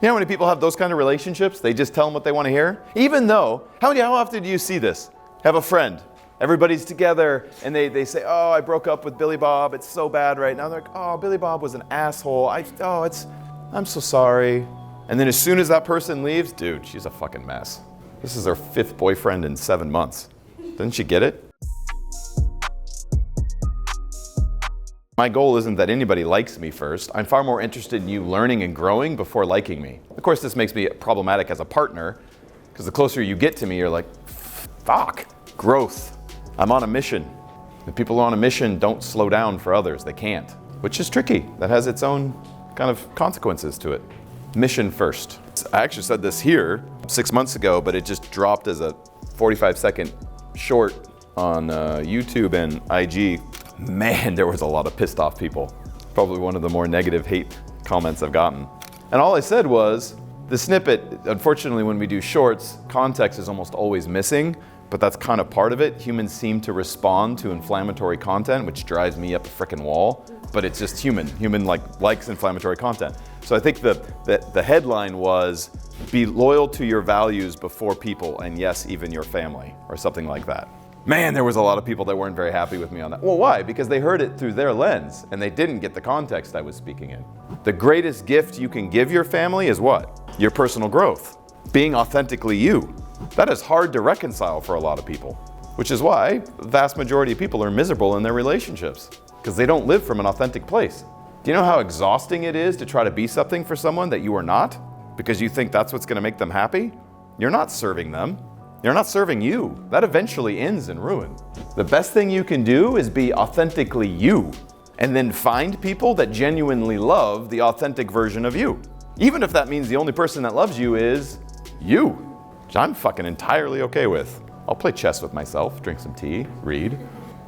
You know how many people have those kind of relationships? They just tell them what they want to hear? Even though, how often do you see this? Have a friend, everybody's together, and they say, oh, I broke up with Billy Bob, it's so bad right now. They're like, oh, Billy Bob was an asshole. I'm so sorry. And then as soon as that person leaves, dude, she's a fucking mess. This is her 5th boyfriend in 7 months. Didn't she get it? My goal isn't that anybody likes me first. I'm far more interested in you learning and growing before liking me. Of course, this makes me problematic as a partner, because the closer you get to me, you're like, fuck, growth. I'm on a mission. The people on a mission don't slow down for others. They can't, which is tricky. That has its own kind of consequences to it. Mission first. I actually said this here 6 months ago, but it just dropped as a 45-second short on YouTube and IG. Man, there was a lot of pissed off people. Probably one of the more negative hate comments I've gotten. And all I said was, the snippet, unfortunately when we do shorts, context is almost always missing, but that's kind of part of it. Humans seem to respond to inflammatory content, which drives me up a frickin' wall, but it's just human. Human likes inflammatory content. So I think the headline was, be loyal to your values before people, and yes, even your family, or something like that. Man, there was a lot of people that weren't very happy with me on that. Well, why? Because they heard it through their lens and they didn't get the context I was speaking in. The greatest gift you can give your family is what? Your personal growth. Being authentically you. That is hard to reconcile for a lot of people, which is why the vast majority of people are miserable in their relationships, because they don't live from an authentic place. Do you know how exhausting it is to try to be something for someone that you are not, because you think that's what's going to make them happy? You're not serving them. You're not serving you. That eventually ends in ruin. The best thing you can do is be authentically you, and then find people that genuinely love the authentic version of you. Even if that means the only person that loves you is you, which I'm fucking entirely okay with. I'll play chess with myself, drink some tea, read.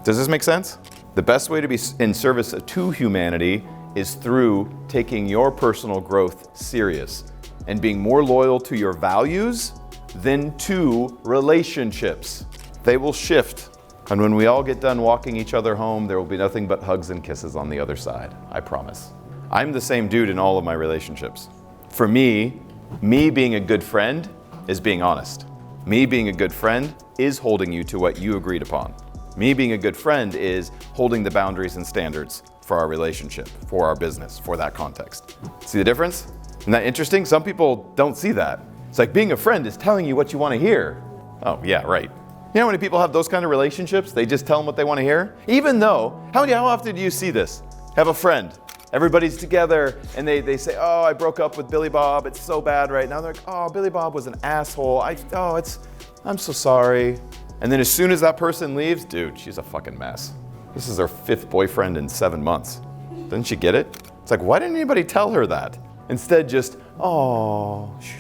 Does this make sense? The best way to be in service to humanity is through taking your personal growth serious and being more loyal to your values than to relationships. They will shift. And when we all get done walking each other home, there will be nothing but hugs and kisses on the other side. I promise. I'm the same dude in all of my relationships. For me being a good friend is being honest. Me being a good friend is holding you to what you agreed upon. Me being a good friend is holding the boundaries and standards for our relationship, for our business, for that context. See the difference? Isn't that interesting? Some people don't see that. It's like being a friend is telling you what you want to hear. Oh, yeah, right. You know how many people have those kind of relationships? They just tell them what they want to hear? Even though, how often do you see this? Have a friend, everybody's together, and they say, oh, I broke up with Billy Bob, it's so bad right now. They're like, oh, Billy Bob was an asshole. I'm so sorry. And then as soon as that person leaves, dude, she's a fucking mess. This is her 5th boyfriend in 7 months. Didn't she get it? It's like, why didn't anybody tell her that? Instead, just, oh, shh.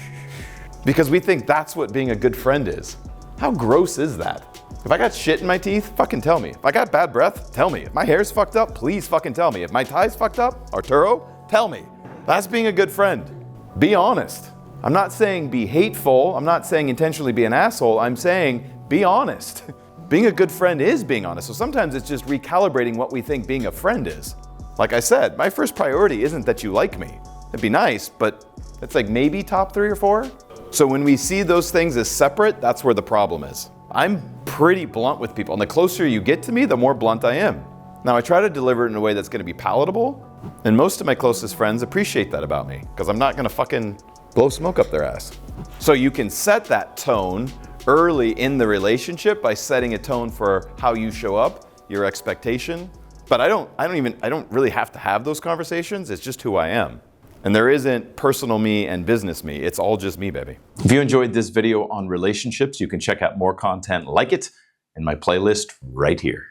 Because we think that's what being a good friend is. How gross is that? If I got shit in my teeth, fucking tell me. If I got bad breath, tell me. If my hair's fucked up, please fucking tell me. If my tie's fucked up, Arturo, tell me. That's being a good friend. Be honest. I'm not saying be hateful. I'm not saying intentionally be an asshole. I'm saying be honest. Being a good friend is being honest. So sometimes it's just recalibrating what we think being a friend is. Like I said, my first priority isn't that you like me. It'd be nice, but it's like maybe top 3 or 4. So when we see those things as separate, that's where the problem is. I'm pretty blunt with people, and the closer you get to me, the more blunt I am. Now I try to deliver it in a way that's gonna be palatable, and most of my closest friends appreciate that about me, because I'm not gonna fucking blow smoke up their ass. So you can set that tone early in the relationship by setting a tone for how you show up, your expectation. But I don't really have to have those conversations, it's just who I am. And there isn't personal me and business me. It's all just me, baby. If you enjoyed this video on relationships, you can check out more content like it in my playlist right here.